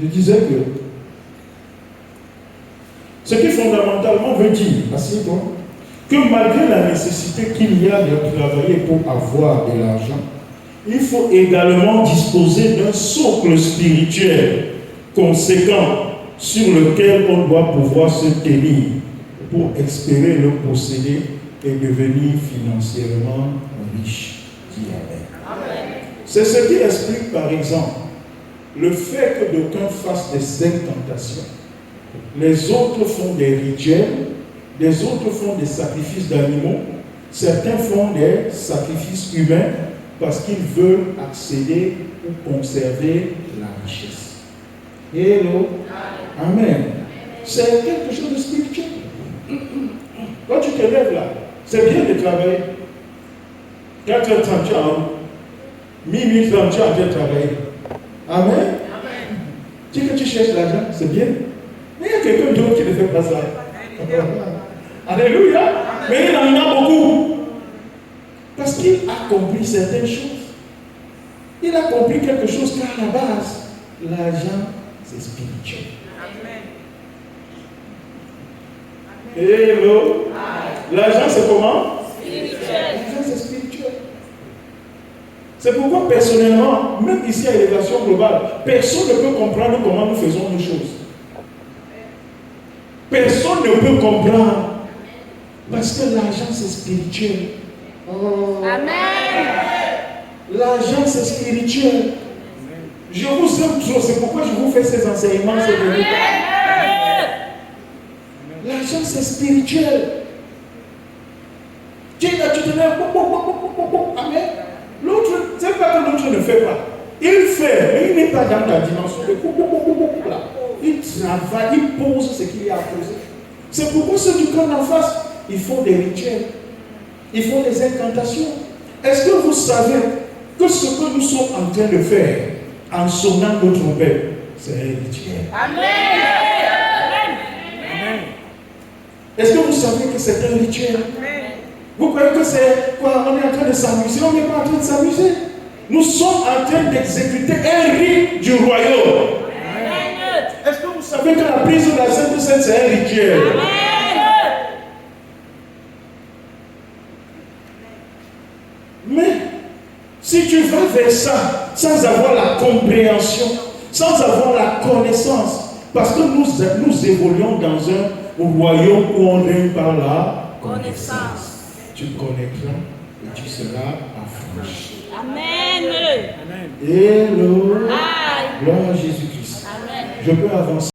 Je disais que ce qui fondamentalement veut dire, assieds-toi, que malgré la nécessité qu'il y a de travailler pour avoir de l'argent, il faut également disposer d'un socle spirituel conséquent sur lequel on doit pouvoir se tenir pour espérer le posséder et devenir financièrement riche. Dis Amen. C'est ce qui explique par exemple le fait que d'aucuns fassent des incantations. Les autres font des rituels, les autres font des sacrifices d'animaux, certains font des sacrifices humains parce qu'ils veulent accéder ou conserver la richesse. Hello. Amen. C'est quelque chose de spirituel. Quand tu te lèves là, c'est bien de travailler. 4h30, tu as minuit 30, tu as bien travaillé. Amen. Tu dis que tu cherches l'argent, c'est bien. Mais il y a quelqu'un d'autre qui ne fait pas ça. Alléluia. Mais il en a beaucoup. Parce qu'il a compris certaines choses. Il a compris quelque chose car à la base, l'argent, c'est spirituel. Hello. L'argent, c'est comment? Spirituel. L'argent, c'est spirituel. C'est pourquoi, personnellement, même ici à Élévation Globale, personne ne peut comprendre comment nous faisons nos choses. Personne ne peut comprendre. Parce que l'argent, c'est spirituel. Oh. Amen. L'argent, c'est spirituel. Je vous aime trop, c'est pourquoi je vous fais ces enseignements. L'argent, c'est spirituel. Tu te lèves, amen. L'autre, c'est pas que l'autre ne fait pas. Il fait, mais il n'est pas dans ta dimension de il travaille, il pose ce qu'il y a à poser. C'est pourquoi ceux du camp en face, ils font des rituels, ils font des incantations. Est-ce que vous savez que ce que nous sommes en train de faire en sonnant notre trompette, c'est un rituel? Amen. Amen. Est-ce que vous savez que c'est un rituel? Amen. Vous croyez que c'est quoi? On est en train de s'amuser? On n'est pas en train de s'amuser. Nous sommes en train d'exécuter un rite du royaume. Amen. Est-ce que vous savez que la prise de la Sainte Seine, c'est un rituel? Amen. Mais si tu vas vers ça sans avoir la compréhension, sans avoir la connaissance, parce que nous évoluons dans un royaume où on règne par la connaissance. Tu connaîtras et tu seras affranchi. Amen. Hello. Gloire à Jésus-Christ. Je peux avancer.